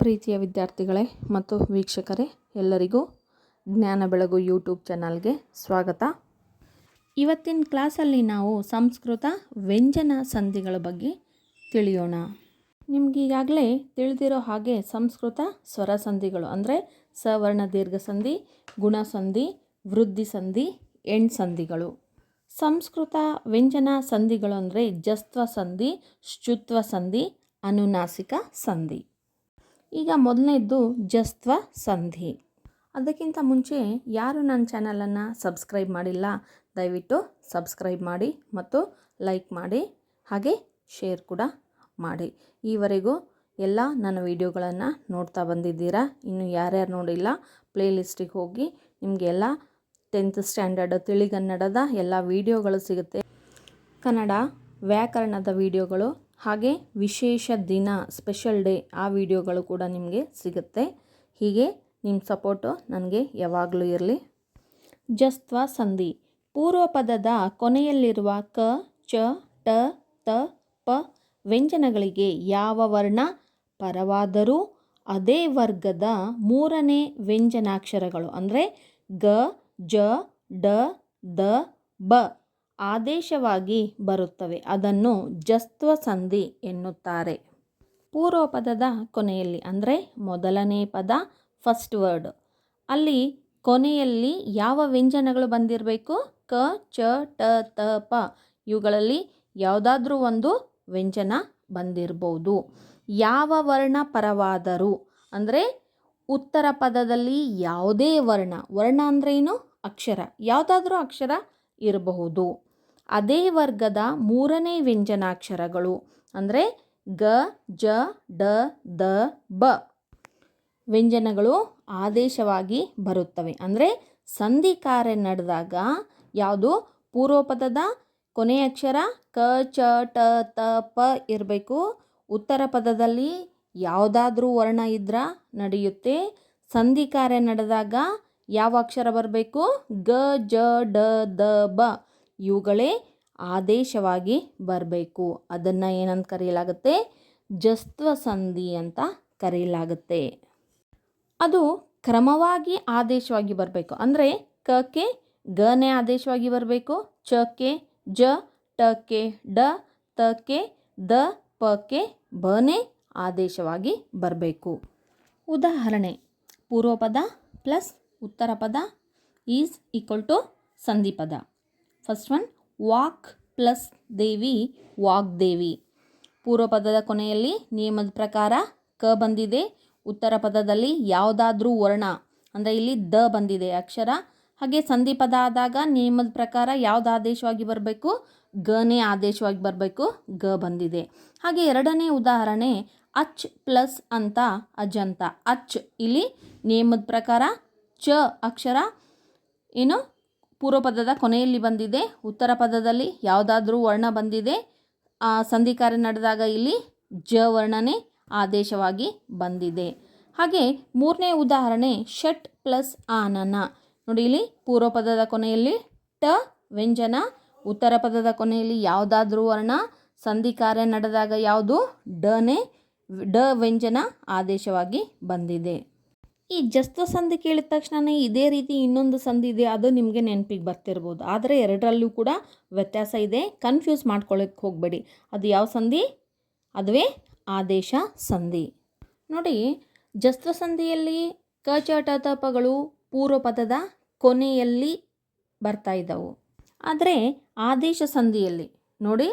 ಪ್ರೀತಿಯ ವಿದ್ಯಾರ್ಥಿಗಳೇ ಮತ್ತು ವೀಕ್ಷಕರೇ, ಎಲ್ಲರಿಗೂ ಜ್ಞಾನ ಬೆಳಗು ಯೂಟ್ಯೂಬ್ ಚಾನಲ್ಗೆ ಸ್ವಾಗತ. ಇವತ್ತಿನ ಕ್ಲಾಸಲ್ಲಿ ನಾವು ಸಂಸ್ಕೃತ ವ್ಯಂಜನ ಸಂಧಿಗಳ ಬಗ್ಗೆ ತಿಳಿಯೋಣ. ನಿಮಗೀಗಾಗಲೇ ತಿಳಿದಿರೋ ಹಾಗೆ ಸಂಸ್ಕೃತ ಸ್ವರ ಸಂಧಿಗಳು ಅಂದರೆ ಸವರ್ಣ ದೀರ್ಘ ಸಂಧಿ, ಗುಣಸಂಧಿ, ವೃದ್ಧಿ ಸಂಧಿ, ಎಣ್ ಸಂಧಿಗಳು. ಸಂಸ್ಕೃತ ವ್ಯಂಜನ ಸಂಧಿಗಳು ಅಂದರೆ ಜಸ್ತ್ವ ಸಂಧಿ, ಶ್ಚುತ್ವ ಸಂಧಿ, ಅನುನಾಸಿಕ ಸಂಧಿ. ಈಗ ಮೊದಲನೇದ್ದು ಜಸ್ತ್ವ ಸಂಧಿ. ಅದಕ್ಕಿಂತ ಮುಂಚೆ ಯಾರು ನನ್ನ ಚಾನಲನ್ನು ಸಬ್ಸ್ಕ್ರೈಬ್ ಮಾಡಿಲ್ಲ, ದಯವಿಟ್ಟು ಸಬ್ಸ್ಕ್ರೈಬ್ ಮಾಡಿ ಮತ್ತು ಲೈಕ್ ಮಾಡಿ, ಹಾಗೆ ಶೇರ್ ಕೂಡ ಮಾಡಿ. ಈವರೆಗೂ ಎಲ್ಲ ನನ್ನ ವಿಡಿಯೋಗಳನ್ನು ನೋಡ್ತಾ ಬಂದಿದ್ದೀರಾ. ಇನ್ನು ಯಾರ್ಯಾರು ನೋಡಿಲ್ಲ ಪ್ಲೇಲಿಸ್ಟಿಗೆ ಹೋಗಿ ನಿಮಗೆಲ್ಲ 10th ಸ್ಟ್ಯಾಂಡರ್ಡ್ ತಿಳಿಗನ್ನಡದ ಎಲ್ಲ ವಿಡಿಯೋಗಳು ಸಿಗುತ್ತೆ. ಕನ್ನಡ ವ್ಯಾಕರಣದ ವಿಡಿಯೋಗಳು, ಹಾಗೆ ವಿಶೇಷ ದಿನ ಸ್ಪೆಷಲ್ ಡೇ ಆ ವಿಡಿಯೋಗಳು ಕೂಡ ನಿಮಗೆ ಸಿಗುತ್ತೆ. ಹೀಗೆ ನಿಮ್ಮ ಸಪೋರ್ಟು ನನಗೆ ಯಾವಾಗಲೂ ಇರಲಿ. ಜಸ್ತ್ವ ಸಂಧಿ ಪೂರ್ವ ಪದದ ಕೊನೆಯಲ್ಲಿರುವ ಕ, ಚ, ಟ, ತ, ಪ ವ್ಯಂಜನಗಳಿಗೆ ಯಾವ ವರ್ಣ ಪರವಾದರೂ ಅದೇ ವರ್ಗದ ಮೂರನೇ ವ್ಯಂಜನಾಕ್ಷರಗಳು ಅಂದರೆ ಗ, ಜ, ಡ, ದ, ಬ ಆದೇಶವಾಗಿ ಬರುತ್ತವೆ. ಅದನ್ನು ಜಸ್ತ್ವ ಸಂಧಿ ಎನ್ನುತ್ತಾರೆ. ಪೂರ್ವ ಪದದ ಕೊನೆಯಲ್ಲಿ ಅಂದರೆ ಮೊದಲನೇ ಪದ ಫಸ್ಟ್ ವರ್ಡ್, ಅಲ್ಲಿ ಕೊನೆಯಲ್ಲಿ ಯಾವ ವ್ಯಂಜನಗಳು ಬಂದಿರಬೇಕು? ಕ, ಚ, ಟ, ತ, ಪ ಇವುಗಳಲ್ಲಿ ಯಾವುದಾದ್ರೂ ಒಂದು ವ್ಯಂಜನ ಬಂದಿರ್ಬೋದು. ಯಾವ ವರ್ಣ ಪರವಾದರೂ ಅಂದರೆ ಉತ್ತರ ಪದದಲ್ಲಿ ಯಾವುದೇ ವರ್ಣ ಅಂದರೆ ಏನು? ಅಕ್ಷರ, ಯಾವುದಾದ್ರೂ ಅಕ್ಷರ ಇರಬಹುದು. ಅದೇ ವರ್ಗದ ಮೂರನೇ ವ್ಯಂಜನಾಕ್ಷರಗಳು ಅಂದರೆ ಗ, ಜ, ಡ, ದ, ಬ ವ್ಯಂಜನಗಳು ಆದೇಶವಾಗಿ ಬರುತ್ತವೆ. ಅಂದರೆ ಸಂಧಿ ಕಾರ್ಯ ನಡೆದಾಗ ಯಾವುದು ಪೂರ್ವಪದದ ಕೊನೆಯ ಅಕ್ಷರ ಕ, ಚ, ಟ, ತ, ಪ ಇರಬೇಕು. ಉತ್ತರ ಪದದಲ್ಲಿ ಯಾವುದಾದ್ರೂ ವರ್ಣ ಇದ್ರೆ ನಡೆಯುತ್ತೆ. ಸಂಧಿ ಕಾರ್ಯ ನಡೆದಾಗ ಯಾವ ಅಕ್ಷರ ಬರಬೇಕು? ಗ, ಜ, ಡ, ದ, ಬ ಇವುಗಳೇ ಆದೇಶವಾಗಿ ಬರಬೇಕು. ಅದನ್ನು ಏನಂತ ಕರೆಯಲಾಗುತ್ತೆ? ಜಸ್ತ್ವ ಸಂಧಿ ಅಂತ ಕರೆಯಲಾಗುತ್ತೆ. ಅದು ಕ್ರಮವಾಗಿ ಆದೇಶವಾಗಿ ಬರಬೇಕು. ಅಂದರೆ ಕಕ್ಕೆ ಗನೇ ಆದೇಶವಾಗಿ ಬರಬೇಕು, ಚಕ್ಕೆ ಜ, ಟಕ್ಕೆ ಡ, ತಕ್ಕೆ ದ, ಪಕ್ಕೆ ಬನೇ ಆದೇಶವಾಗಿ ಬರಬೇಕು. ಉದಾಹರಣೆ: ಪೂರ್ವಪದ ಪ್ಲಸ್ ಉತ್ತರ ಪದ ಈಸ್ ಈಕ್ವಲ್ ಟು ಸಂಧಿ ಪದ. ಫಸ್ಟ್ ಒನ್, ವಾಕ್ ಪ್ಲಸ್ ದೇವಿ ವಾಗ್ದೇವಿ. ಪೂರ್ವ ಪದದ ಕೊನೆಯಲ್ಲಿ ನಿಯಮದ ಪ್ರಕಾರ ಕ ಬಂದಿದೆ. ಉತ್ತರ ಪದದಲ್ಲಿ ಯಾವುದಾದ್ರೂ ವರ್ಣ ಅಂದರೆ ಇಲ್ಲಿ ದ ಬಂದಿದೆ ಅಕ್ಷರ. ಹಾಗೆ ಸಂಧಿ ಪದ ಆದಾಗ ನಿಯಮದ ಪ್ರಕಾರ ಯಾವ್ದು ಆದೇಶವಾಗಿ ಬರಬೇಕು? ಗನೇ ಆದೇಶವಾಗಿ ಬರಬೇಕು. ಗ ಬಂದಿದೆ. ಹಾಗೆ ಎರಡನೇ ಉದಾಹರಣೆ, ಅಚ್ ಪ್ಲಸ್ ಅಂತ ಅಜಂತ. ಅಚ್ ಇಲ್ಲಿ ನಿಯಮದ ಪ್ರಕಾರ ಚ ಅಕ್ಷರ ಏನು ಪೂರ್ವ ಪದದ ಕೊನೆಯಲ್ಲಿ ಬಂದಿದೆ. ಉತ್ತರ ಪದದಲ್ಲಿ ಯಾವುದಾದ್ರೂ ವರ್ಣ ಬಂದಿದೆ. ಸಂಧಿ ಕಾರ್ಯ ನಡೆದಾಗ ಇಲ್ಲಿ ಜ ವರ್ಣನೇ ಆದೇಶವಾಗಿ ಬಂದಿದೆ. ಹಾಗೆ ಮೂರನೇ ಉದಾಹರಣೆ, ಷಟ್ ಪ್ಲಸ್ ಆನನ. ನೋಡಿ, ಇಲ್ಲಿ ಪೂರ್ವ ಪದದ ಕೊನೆಯಲ್ಲಿ ಟ ವ್ಯಂಜನ, ಉತ್ತರ ಪದದ ಕೊನೆಯಲ್ಲಿ ಯಾವುದಾದ್ರೂ ವರ್ಣ, ಸಂಧಿ ಕಾರ್ಯ ನಡೆದಾಗ ಯಾವುದು? ಡ ವ್ಯಂಜನ ಆದೇಶವಾಗಿ ಬಂದಿದೆ. ಈ ಜಸ್ತ್ವ ಸಂಧಿ ಕೇಳಿದ ತಕ್ಷಣ ಇದೇ ರೀತಿ ಇನ್ನೊಂದು ಸಂಧಿ ಇದೆ, ಅದು ನಿಮಗೆ ನೆನಪಿಗೆ ಬರ್ತಿರ್ಬೋದು. ಆದರೆ ಎರಡರಲ್ಲೂ ಕೂಡ ವ್ಯತ್ಯಾಸ ಇದೆ. ಕನ್ಫ್ಯೂಸ್ ಮಾಡ್ಕೊಳ್ಳೋಕ್ಕೆ ಹೋಗಬೇಡಿ. ಅದು ಯಾವ ಸಂಧಿ? ಅದುವೇ ಆದೇಶ ಸಂಧಿ. ನೋಡಿ, ಜಸ್ತ್ವ ಸಂಧಿಯಲ್ಲಿ ಕ, ಚ, ಟ, ತ, ಪಗಳು ಪೂರ್ವ ಪದದ ಕೊನೆಯಲ್ಲಿ ಬರ್ತಾ ಇದ್ದವು. ಆದರೆ ಆದೇಶ ಸಂಧಿಯಲ್ಲಿ ನೋಡಿ,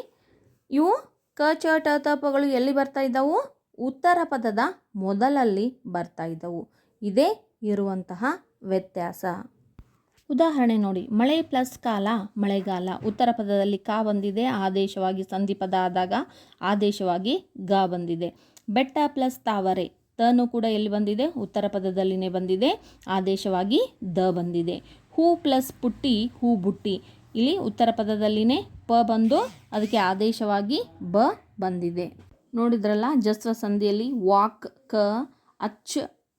ಇವು ಕ, ಚ, ಟ, ತ, ಪಗಳು ಎಲ್ಲಿ ಬರ್ತಾ ಇದ್ದವು? ಉತ್ತರ ಪದದ ಮೊದಲಲ್ಲಿ ಬರ್ತಾ ಇದ್ದವು. ಇದೇ ಇರುವಂತಹ ವ್ಯತ್ಯಾಸ. ಉದಾಹರಣೆ ನೋಡಿ, ಮಳೆ ಪ್ಲಸ್ ಕಾಲ ಮಳೆಗಾಲ. ಉತ್ತರ ಪದದಲ್ಲಿ ಕ ಬಂದಿದೆ, ಆದೇಶವಾಗಿ ಸಂಧಿ ಪದ ಆದಾಗ ಆದೇಶವಾಗಿ ಗ ಬಂದಿದೆ. ಬೆಟ್ಟ ಪ್ಲಸ್ ತಾವರೆ, ತನು ಕೂಡ ಎಲ್ಲಿ ಬಂದಿದೆ? ಉತ್ತರ ಪದದಲ್ಲಿನೇ ಬಂದಿದೆ, ಆದೇಶವಾಗಿ ದ ಬಂದಿದೆ. ಹೂ ಪ್ಲಸ್ ಪುಟ್ಟಿ ಹೂ ಬುಟ್ಟಿ, ಇಲ್ಲಿ ಉತ್ತರ ಪದದಲ್ಲಿನೇ ಪ ಬಂದು ಅದಕ್ಕೆ ಆದೇಶವಾಗಿ ಬ ಬಂದಿದೆ. ನೋಡಿದ್ರಲ್ಲ, ಜಸ್ತ್ವ ಸಂಧಿಯಲ್ಲಿ ವಾಕ್, ಕ, ಅಚ್,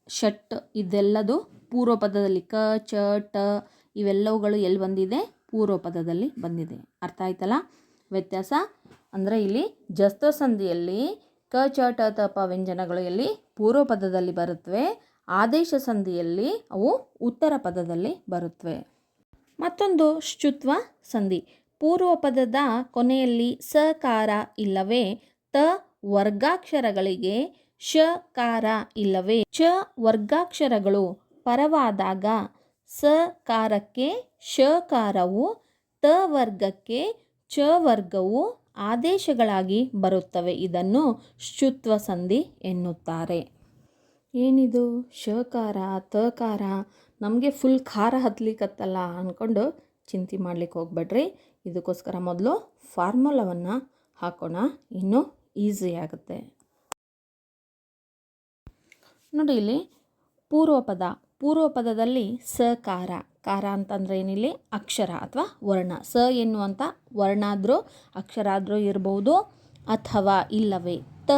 ಷಟ್ ಇದೆಲ್ಲದು ಪೂರ್ವ ಪದದಲ್ಲಿ ಕ, ಚ, ಟ ಇವೆಲ್ಲವುಗಳು ಎಲ್ಲಿ ಬಂದಿದೆ? ಪೂರ್ವ ಪದದಲ್ಲಿ ಬಂದಿದೆ. ಅರ್ಥ ಆಯ್ತಲ್ಲ ವ್ಯತ್ಯಾಸ? ಅಂದರೆ ಇಲ್ಲಿ ಜಸ್ತ್ವ ಸಂಧಿಯಲ್ಲಿ ಕ, ಚ, ಟ, ತ, ಪ ವ್ಯಂಜನಗಳು ಎಲ್ಲಿ? ಪೂರ್ವ ಪದದಲ್ಲಿ ಬರುತ್ತವೆ, ಆದೇಶ ಸಂಧಿಯಲ್ಲಿ ಅವು ಉತ್ತರ ಪದದಲ್ಲಿ ಬರುತ್ತವೆ. ಮತ್ತೊಂದು ಶ್ಚುತ್ವ ಸಂಧಿ. ಪೂರ್ವ ಪದದ ಕೊನೆಯಲ್ಲಿ ಸಕಾರ ಇಲ್ಲವೇ ತ ವರ್ಗಾಕ್ಷರಗಳಿಗೆ ಶಕಾರ ಇಲ್ಲವೇ ಚ ವರ್ಗಾಕ್ಷರಗಳು ಪರವಾದಾಗ ಸಕಾರಕ್ಕೆ ಶಕಾರವು, ತ ವರ್ಗಕ್ಕೆ ಚ ವರ್ಗವು ಆದೇಶಗಳಾಗಿ ಬರುತ್ತವೆ. ಇದನ್ನು ಶ್ಚುತ್ವ ಸಂಧಿ ಎನ್ನುತ್ತಾರೆ. ಏನಿದು ಶಕಾರ ತಕಾರ, ನಮಗೆ ಫುಲ್ ಖಾರ ಹತ್ತಲಿಕ್ಕತ್ತಲ್ಲ ಅಂದ್ಕೊಂಡು ಚಿಂತೆ ಮಾಡ್ಲಿಕ್ಕೆ ಹೋಗ್ಬೇಡ್ರಿ. ಇದಕ್ಕೋಸ್ಕರ ಮೊದಲು ಫಾರ್ಮುಲಾವನ್ನು ಹಾಕೋಣ, ಇನ್ನೂ ಈಸಿ ಆಗುತ್ತೆ ನೋಡಿ. ಇಲ್ಲಿ ಪೂರ್ವ ಪದದಲ್ಲಿ ಸಕಾರ, ಕಾರ ಅಂತಂದರೆ ಏನಿಲ್ಲಿ ಅಕ್ಷರ ಅಥವಾ ವರ್ಣ. ಸ ಎನ್ನುವಂಥ ವರ್ಣ ಆದರೂ ಅಕ್ಷರ ಆದರೂ ಇರ್ಬೋದು, ಅಥವಾ ಇಲ್ಲವೇ ತ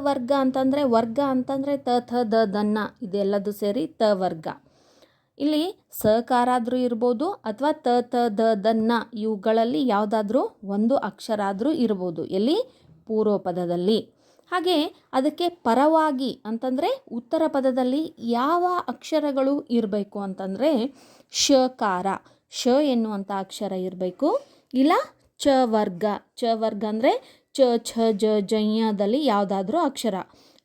ವರ್ಗ ಅಂತಂದರೆ, ವರ್ಗ ಅಂತಂದರೆ ತ ಥ ದ ದನ್ನ ಇದೆಲ್ಲದು ಸೇರಿ ತ ವರ್ಗ. ಇಲ್ಲಿ ಸಕಾರ ಆದರೂ ಇರ್ಬೋದು ಅಥವಾ ತ ಥ ದ ದನ್ನ ಇವುಗಳಲ್ಲಿ ಯಾವುದಾದ್ರೂ ಒಂದು ಅಕ್ಷರ ಆದರೂ ಇರ್ಬೋದು ಎಲ್ಲಿ ಪೂರ್ವ ಪದದಲ್ಲಿ. ಹಾಗೆ ಅದಕ್ಕೆ ಪರವಾಗಿ ಅಂತಂದರೆ ಉತ್ತರ ಪದದಲ್ಲಿ ಯಾವ ಅಕ್ಷರಗಳು ಇರಬೇಕು ಅಂತಂದರೆ ಶಕಾರ, ಶ ಎನ್ನುವಂಥ ಅಕ್ಷರ ಇರಬೇಕು. ಇಲ್ಲ ಚ ವರ್ಗ ಅಂದರೆ ಚ ಛ ಜ ಜಯ್ಯದಲ್ಲಿ ಯಾವುದಾದ್ರೂ ಅಕ್ಷರ,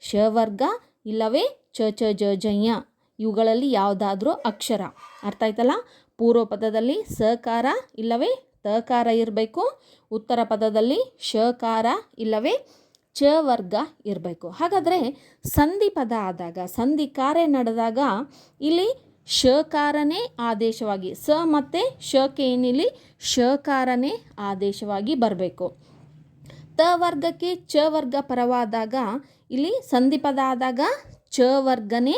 ಶ ವರ್ಗ ಇಲ್ಲವೇ ಚ ಛ ಜ ಜಯ್ಯ ಇವುಗಳಲ್ಲಿ ಯಾವುದಾದ್ರೂ ಅಕ್ಷರ. ಅರ್ಥ ಆಯ್ತಲ್ಲ? ಪೂರ್ವ ಪದದಲ್ಲಿ ಸಕಾರ ಇಲ್ಲವೇ ತಕಾರ ಇರಬೇಕು, ಉತ್ತರ ಪದದಲ್ಲಿ ಶಕಾರ ಇಲ್ಲವೇ ಚ ವರ್ಗ ಇರಬೇಕು. ಹಾಗಾದರೆ ಸಂಧಿ ಪದ ಆದಾಗ, ಸಂಧಿ ಕಾರ್ಯ ನಡೆದಾಗ ಇಲ್ಲಿ ಶಕಾರನೇ ಆದೇಶವಾಗಿ, ಸ ಮತ್ತು ಶಕ್ಕೆ ಏನಿಲ್ಲಿ ಶಕಾರನೇ ಆದೇಶವಾಗಿ ಬರಬೇಕು. ತ ವರ್ಗಕ್ಕೆ ಚ ವರ್ಗ ಪರವಾದಾಗ ಇಲ್ಲಿ ಸಂಧಿ ಪದ ಆದಾಗ ಚ ವರ್ಗನೇ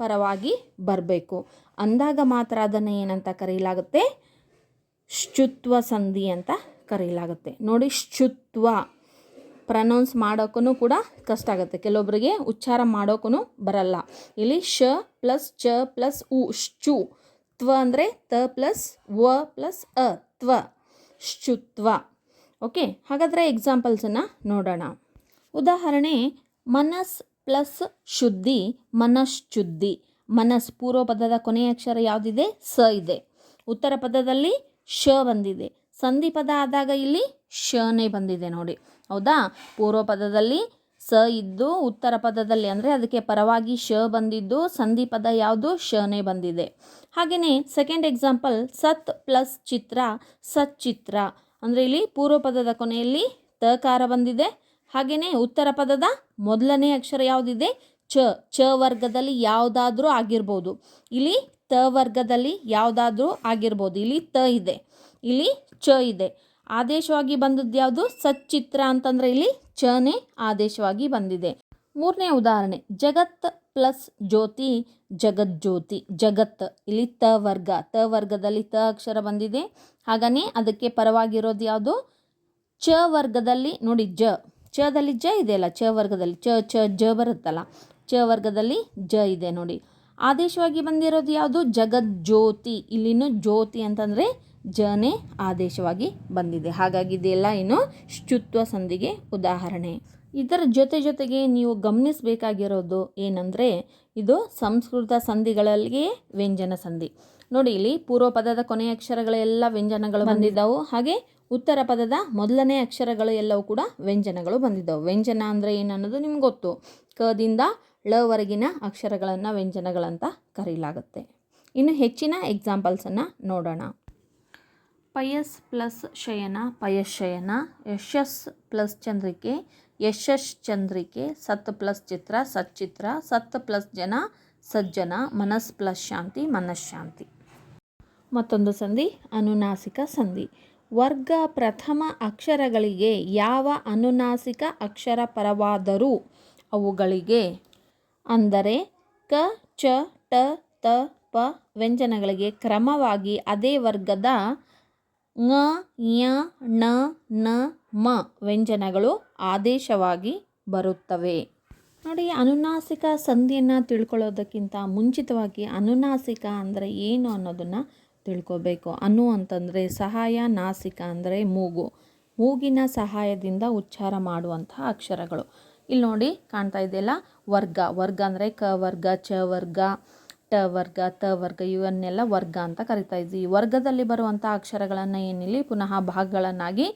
ಪರವಾಗಿ ಬರಬೇಕು. ಅಂದಾಗ ಮಾತ್ರ ಅದನ್ನು ಏನಂತ ಕರೆಯಲಾಗುತ್ತೆ? ಶ್ಚುತ್ವ ಸಂಧಿ ಅಂತ ಕರೆಯಲಾಗುತ್ತೆ. ನೋಡಿ, ಶ್ಚುತ್ವ ಪ್ರನೌನ್ಸ್ ಮಾಡೋಕ್ಕೂ ಕೂಡ ಕಷ್ಟ ಆಗುತ್ತೆ, ಕೆಲವೊಬ್ಬರಿಗೆ ಉಚ್ಚಾರ ಮಾಡೋಕ್ಕೂ ಬರಲ್ಲ. ಇಲ್ಲಿ ಶ ಪ್ಲಸ್ ಚ ಪ್ಲಸ್ ಉ, ಶ್ಚು. ತ್ವ ಅಂದರೆ ತ ಪ್ಲಸ್ ವ ಪ್ಲಸ್ ಅ, ತ್ವ, ಶ್ಚುತ್ವ. ಓಕೆ, ಹಾಗಾದರೆ ಎಕ್ಸಾಂಪಲ್ಸನ್ನು ನೋಡೋಣ. ಉದಾಹರಣೆ, ಮನಸ್ ಪ್ಲಸ್ ಶುದ್ಧಿ ಮನಶ್ಚುದ್ಧಿ. ಮನಸ್ ಪೂರ್ವ ಪದದ ಕೊನೆಯ ಅಕ್ಷರ ಯಾವುದಿದೆ? ಸ ಇದೆ. ಉತ್ತರ ಪದದಲ್ಲಿ ಶ ಬಂದಿದೆ. ಸಂಧಿ ಪದ ಆದಾಗ ಇಲ್ಲಿ ಶನೇ ಬಂದಿದೆ ನೋಡಿ, ಹೌದಾ? ಪೂರ್ವ ಪದದಲ್ಲಿ ಸ ಇದ್ದು ಉತ್ತರ ಪದದಲ್ಲಿ ಅಂದರೆ ಅದಕ್ಕೆ ಪರವಾಗಿ ಶ ಬಂದಿದ್ದು, ಸಂಧಿ ಪದ ಯಾವುದು? ಶನೇ ಬಂದಿದೆ. ಹಾಗೆಯೇ ಸೆಕೆಂಡ್ ಎಕ್ಸಾಂಪಲ್, ಸತ್ ಪ್ಲಸ್ ಚಿತ್ರ ಸಚ್ಚಿತ್ರ. ಅಂದರೆ ಇಲ್ಲಿ ಪೂರ್ವ ಪದದ ಕೊನೆಯಲ್ಲಿ ತಕಾರ ಬಂದಿದೆ. ಹಾಗೆಯೇ ಉತ್ತರ ಪದದ ಮೊದಲನೇ ಅಕ್ಷರ ಯಾವುದಿದೆ? ಚ ವರ್ಗದಲ್ಲಿ ಯಾವುದಾದ್ರೂ ಆಗಿರ್ಬೋದು. ಇಲ್ಲಿ ತ ವರ್ಗದಲ್ಲಿ ಯಾವುದಾದ್ರೂ ಆಗಿರ್ಬೋದು. ಇಲ್ಲಿ ತ ಇದೆ, ಇಲ್ಲಿ ಚ ಇದೆ. ಆದೇಶವಾಗಿ ಬಂದದ್ದು ಯಾವುದು? ಸಚ್ಚಿತ್ರ ಅಂತಂದರೆ ಇಲ್ಲಿ ಚನೇ ಆದೇಶವಾಗಿ ಬಂದಿದೆ. ಮೂರನೇ ಉದಾಹರಣೆ, ಜಗತ್ ಪ್ಲಸ್ ಜ್ಯೋತಿ ಜಗಜ್ಯೋತಿ. ಜಗತ್ ಇಲ್ಲಿ ತ ವರ್ಗದಲ್ಲಿ ತ ಅಕ್ಷರ ಬಂದಿದೆ. ಹಾಗನೇ ಅದಕ್ಕೆ ಪರವಾಗಿರೋದು ಯಾವುದು? ಚ ವರ್ಗದಲ್ಲಿ ನೋಡಿ, ಚದಲ್ಲಿ ಜ ಇದೆಯಲ್ಲ, ಚ ವರ್ಗದಲ್ಲಿ ಚ ಜ ಬರುತ್ತಲ್ಲ, ಚ ವರ್ಗದಲ್ಲಿ ಜ ಇದೆ ನೋಡಿ. ಆದೇಶವಾಗಿ ಬಂದಿರೋದು ಯಾವುದು? ಜಗಜ್ಯೋತಿ. ಇಲ್ಲಿನೂ ಜ್ಯೋತಿ ಅಂತಂದರೆ ಜನೇ ಆದೇಶವಾಗಿ ಬಂದಿದೆ. ಹಾಗಾಗಿ ಇದೆಲ್ಲ ಏನು ಶ್ಚುತ್ವ ಸಂಧಿಗೆ ಉದಾಹರಣೆ. ಇದರ ಜೊತೆಗೆ ನೀವು ಗಮನಿಸಬೇಕಾಗಿರೋದು ಏನಂದರೆ, ಇದು ಸಂಸ್ಕೃತ ಸಂಧಿಗಳಲ್ಲಿ ವ್ಯಂಜನ ಸಂಧಿ. ನೋಡಿ, ಇಲ್ಲಿ ಪೂರ್ವ ಪದದ ಕೊನೆಯ ಅಕ್ಷರಗಳೆಲ್ಲ ವ್ಯಂಜನಗಳು ಬಂದಿದ್ದವು. ಹಾಗೆ ಉತ್ತರ ಪದದ ಮೊದಲನೇ ಅಕ್ಷರಗಳು ಎಲ್ಲವೂ ಕೂಡ ವ್ಯಂಜನಗಳು ಬಂದಿದ್ದವು. ವ್ಯಂಜನ ಅಂದರೆ ಏನನ್ನೋದು ನಿಮ್ಗೆ ಗೊತ್ತು. ಕದಿಂದ ಳವರೆಗಿನ ಅಕ್ಷರಗಳನ್ನು ವ್ಯಂಜನಗಳಂತ ಕರೆಯಲಾಗುತ್ತೆ. ಇನ್ನು ಹೆಚ್ಚಿನ ಎಕ್ಸಾಂಪಲ್ಸನ್ನು ನೋಡೋಣ. ಪಯಸ್ ಪ್ಲಸ್ ಶಯನ ಪಯಶಯನ. ಯಶಸ್ ಪ್ಲಸ್ ಚಂದ್ರಿಕೆ ಯಶಶ್ಚಂದ್ರಿಕೆ. ಸತ್ ಪ್ಲಸ್ ಚಿತ್ರ ಸಚ್ಚಿತ್ರ. ಸತ್ ಪ್ಲಸ್ ಜನ ಸಜ್ಜನ. ಮನಸ್ ಪ್ಲಸ್ ಶಾಂತಿ ಮನಃಶಾಂತಿ. ಮತ್ತೊಂದು ಸಂಧಿ ಅನುನಾಸಿಕ ಸಂಧಿ. ವರ್ಗ ಪ್ರಥಮ ಅಕ್ಷರಗಳಿಗೆ ಯಾವ ಅನುನಾಸಿಕ ಅಕ್ಷರ ಪರವಾದರೂ ಅವುಗಳಿಗೆ, ಅಂದರೆ ಕ ಚ ಟ ತ ಪ ವ್ಯಂಜನಗಳಿಗೆ ಕ್ರಮವಾಗಿ ಅದೇ ವರ್ಗದ ङ ಞ ಣ ನ ಮ ವ್ಯಂಜನಗಳು ಆದೇಶವಾಗಿ ಬರುತ್ತವೆ. ನೋಡಿ, ಅನುನಾಸಿಕ ಸಂಧಿಯನ್ನು ತಿಳ್ಕೊಳ್ಳೋದಕ್ಕಿಂತ ಮುಂಚಿತವಾಗಿ ಅನುನಾಸಿಕ ಅಂದರೆ ಏನು ಅನ್ನೋದನ್ನು ತಿಳ್ಕೊಬೇಕು. ಅನು ಅಂತಂದರೆ ಸಹಾಯ, ನಾಸಿಕ ಅಂದರೆ ಮೂಗು, ಮೂಗಿನ ಸಹಾಯದಿಂದ ಉಚ್ಚಾರ ಮಾಡುವಂತಹ ಅಕ್ಷರಗಳು. ಇಲ್ಲಿ ನೋಡಿ ಕಾಣ್ತಾ ಇದೆಯಲ್ಲ ವರ್ಗ. ವರ್ಗ ಅಂದರೆ ಕ ವರ್ಗ, ಚ ವರ್ಗ, ಟ ವರ್ಗ, ತ ವರ್ಗ ಇವನ್ನೆಲ್ಲ ವರ್ಗ ಅಂತ ಕರಿತಾ ಇದ್ವಿ. ವರ್ಗದಲ್ಲಿ ಬರುವಂಥ ಅಕ್ಷರಗಳನ್ನು ಏನಿಲ್ಲಿ ಪುನಃ ಭಾಗಗಳನ್ನಾಗಿ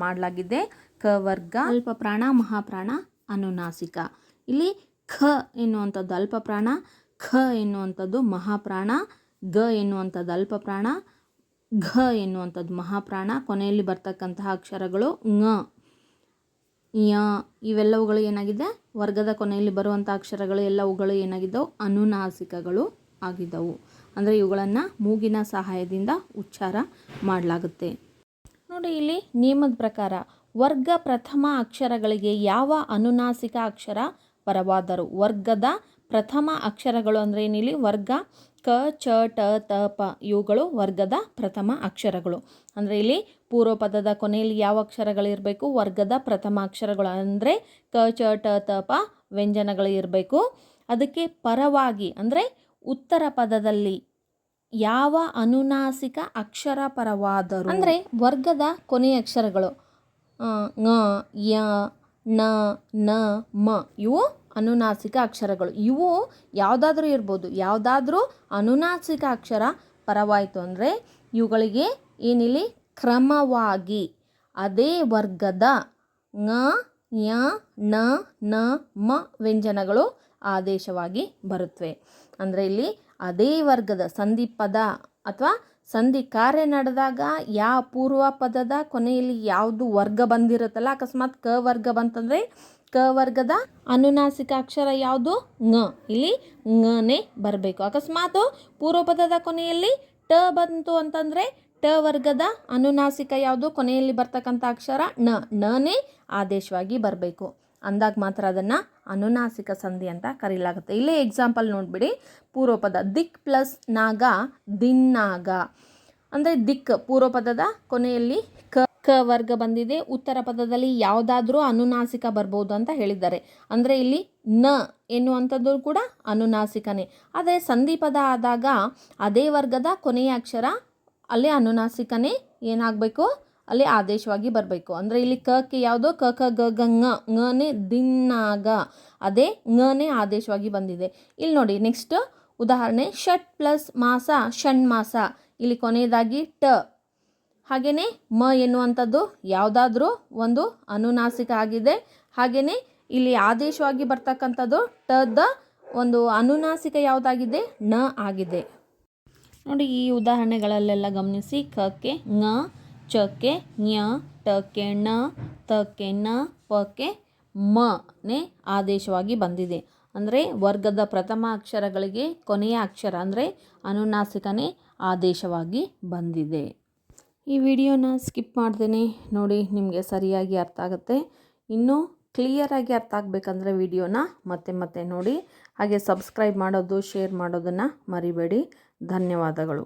ಮಾಡಲಾಗಿದೆ. ಕ ವರ್ಗ ಅಲ್ಪ ಪ್ರಾಣ, ಮಹಾಪ್ರಾಣ, ಅನುನಾಸಿಕ. ಇಲ್ಲಿ ಖ ಎನ್ನುವಂಥದ್ದು ಅಲ್ಪ ಪ್ರಾಣ, ಖ ಎನ್ನುವಂಥದ್ದು ಮಹಾಪ್ರಾಣ, ಗ ಎನ್ನುವಂಥದ್ದು ಅಲ್ಪ ಪ್ರಾಣ, ಘ ಎನ್ನುವಂಥದ್ದು ಮಹಾಪ್ರಾಣ. ಕೊನೆಯಲ್ಲಿ ಬರ್ತಕ್ಕಂತಹ ಅಕ್ಷರಗಳು ङ, ಯ ಇವೆಲ್ಲವುಗಳು ಏನಾಗಿದೆ ವರ್ಗದ ಕೊನೆಯಲ್ಲಿ ಬರುವಂಥ ಅಕ್ಷರಗಳು ಎಲ್ಲವುಗಳು ಏನಾಗಿದ್ದವು ಅನುನಾಸಿಕಗಳು ಆಗಿದ್ದವು. ಅಂದರೆ ಇವುಗಳನ್ನು ಮೂಗಿನ ಸಹಾಯದಿಂದ ಉಚ್ಚಾರ ಮಾಡಲಾಗುತ್ತೆ. ನೋಡಿ ಇಲ್ಲಿ ನಿಯಮದ ಪ್ರಕಾರ ವರ್ಗ ಪ್ರಥಮ ಅಕ್ಷರಗಳಿಗೆ ಯಾವ ಅನುನಾಸಿಕ ಅಕ್ಷರ ಪರವಾದರು. ವರ್ಗದ ಪ್ರಥಮ ಅಕ್ಷರಗಳು ಅಂದರೆ ಏನಿಲ್ಲಿ ವರ್ಗ ಕ, ಚ, ಟ, ತ, ಪ ಇವುಗಳು ವರ್ಗದ ಪ್ರಥಮ ಅಕ್ಷರಗಳು. ಅಂದರೆ ಇಲ್ಲಿ ಪೂರ್ವ ಪದದ ಕೊನೆಯಲ್ಲಿ ಯಾವ ಅಕ್ಷರಗಳಿರಬೇಕು, ವರ್ಗದ ಪ್ರಥಮ ಅಕ್ಷರಗಳು ಅಂದರೆ ಕ, ಚ, ಟ, ತ, ಪ ವ್ಯಂಜನಗಳು ಇರಬೇಕು. ಅದಕ್ಕೆ ಪರವಾಗಿ ಅಂದರೆ ಉತ್ತರ ಪದದಲ್ಲಿ ಯಾವ ಅನುನಾಸಿಕ ಅಕ್ಷರ ಪರವಾದರು ಅಂದರೆ ವರ್ಗದ ಕೊನೆಯ ಅಕ್ಷರಗಳು ङ, ಯ, ನ, ನ, ಮ ಇವು ಅನುನಾಸಿಕ ಅಕ್ಷರಗಳು. ಇವು ಯಾವುದಾದ್ರೂ ಇರ್ಬೋದು. ಯಾವುದಾದ್ರೂ ಅನುನಾಸಿಕ ಅಕ್ಷರ ಪರವಾಯಿತು ಅಂದರೆ ಇವುಗಳಿಗೆ ಏನಿಲ್ಲಿ ಕ್ರಮವಾಗಿ ಅದೇ ವರ್ಗದ ङ, ಯ, ನ, ನ, ಮ ವ್ಯಂಜನಗಳು ಆದೇಶವಾಗಿ ಬರುತ್ತವೆ. ಅಂದರೆ ಇಲ್ಲಿ ಅದೇ ವರ್ಗದ ಸಂಧಿ ಪದ ಅಥವಾ ಸಂಧಿ ಕಾರ್ಯ ನಡೆದಾಗ ಯಾವ ಪೂರ್ವ ಪದದ ಕೊನೆಯಲ್ಲಿ ಯಾವುದು ವರ್ಗ ಬಂದಿರುತ್ತಲ್ಲ, ಅಕಸ್ಮಾತ್ ಕ ವರ್ಗ ಬಂತಂದರೆ ಕ ವರ್ಗದ ಅನುನಾಸಿಕ ಅಕ್ಷರ ಯಾವುದು ङ, ಇಲ್ಲಿ ঙನೇ ಬರಬೇಕು. ಅಕಸ್ಮಾತ್ ಪೂರ್ವ ಪದದ ಕೊನೆಯಲ್ಲಿ ಟ ಬಂತು ಅಂತಂದರೆ ಟ ವರ್ಗದ ಅನುನಾಸಿಕ ಯಾವುದು ಕೊನೆಯಲ್ಲಿ ಬರ್ತಕ್ಕಂಥ ಅಕ್ಷರ ಣನೇ ಆದೇಶವಾಗಿ ಬರಬೇಕು. ಅಂದಾಗ ಮಾತ್ರ ಅದನ್ನು ಅನುನಾಸಿಕ ಸಂಧಿ ಅಂತ ಕರೀಲಾಗುತ್ತೆ. ಇಲ್ಲೇ ಎಕ್ಸಾಂಪಲ್ ನೋಡಿಬಿಡಿ. ಪೂರ್ವ ಪದ ದಿಕ್ ಪ್ಲಸ್ ನಾಗ ದಿನ್ನಾಗ ಅಂದರೆ ದಿಕ್ ಪೂರ್ವ ಪದದ ಕೊನೆಯಲ್ಲಿ ಕ ವರ್ಗ ಬಂದಿದೆ. ಉತ್ತರ ಪದದಲ್ಲಿ ಯಾವುದಾದ್ರೂ ಅನುನಾಸಿಕ ಬರ್ಬೋದು ಅಂತ ಹೇಳಿದ್ದಾರೆ. ಅಂದರೆ ಇಲ್ಲಿ ನ ಎನ್ನುವಂಥದ್ದು ಕೂಡ ಅನುನಾಸಿಕನೇ. ಅದೇ ಸಂಧಿ ಪದ ಆದಾಗ ಅದೇ ವರ್ಗದ ಕೊನೆಯ ಅಕ್ಷರ ಅಲ್ಲಿ ಅನುನಾಸಿಕನೇ ಏನಾಗಬೇಕು ಅಲ್ಲಿ ಆದೇಶವಾಗಿ ಬರಬೇಕು. ಅಂದರೆ ಇಲ್ಲಿ ಕಕ್ಕೆ ಯಾವುದು ಕ ಕ ಗ ಗ ঙನೇ ದಿನ್ನಾಗ ಅದೇ ঙನೇ ಆದೇಶವಾಗಿ ಬಂದಿದೆ. ಇಲ್ಲಿ ನೋಡಿ ನೆಕ್ಸ್ಟ್ ಉದಾಹರಣೆ ಷಟ್ ಪ್ಲಸ್ ಮಾಸ ಷಣ್ಮಾಸ. ಇಲ್ಲಿ ಕೊನೆಯದಾಗಿ ಟ. ಹಾಗೆಯೇ ಮ ಎನ್ನುವಂಥದ್ದು ಯಾವುದಾದ್ರೂ ಒಂದು ಅನುನಾಸಿಕ ಆಗಿದೆ. ಹಾಗೆಯೇ ಇಲ್ಲಿ ಆದೇಶವಾಗಿ ಬರ್ತಕ್ಕಂಥದ್ದು ಟದ ಒಂದು ಅನುನಾಸಿಕ ಯಾವುದಾಗಿದೆ ಣ ಆಗಿದೆ. ನೋಡಿ ಈ ಉದಾಹರಣೆಗಳಲ್ಲೆಲ್ಲ ಗಮನಿಸಿ. ಕಕ್ಕೆ ङ, ಚಕ್ಕೆ ಞ, ಟಕ್ಕೆ ಣ, ತಕ್ಕೆ ನ, ಪಕ್ಕೆ ಮನೇ ಆದೇಶವಾಗಿ ಬಂದಿದೆ. ಅಂದರೆ ವರ್ಗದ ಪ್ರಥಮ ಅಕ್ಷರಗಳಿಗೆ ಕೊನೆಯ ಅಕ್ಷರ ಅಂದರೆ ಅನುನಾಸಿಕನೇ ಆದೇಶವಾಗಿ ಬಂದಿದೆ. ಈ ವಿಡಿಯೋನ ಸ್ಕಿಪ್ ಮಾಡ್ದೇನೆ ನೋಡಿ, ನಿಮಗೆ ಸರಿಯಾಗಿ ಅರ್ಥ ಆಗುತ್ತೆ. ಇನ್ನೂ ಕ್ಲಿಯರಾಗಿ ಅರ್ಥ ಆಗಬೇಕಂದ್ರೆ ವಿಡಿಯೋನ ಮತ್ತೆ ಮತ್ತೆ ನೋಡಿ. ಹಾಗೆ ಸಬ್ಸ್ಕ್ರೈಬ್ ಮಾಡೋದು, ಶೇರ್ ಮಾಡೋದನ್ನು ಮರಿಬೇಡಿ. ಧನ್ಯವಾದಗಳು.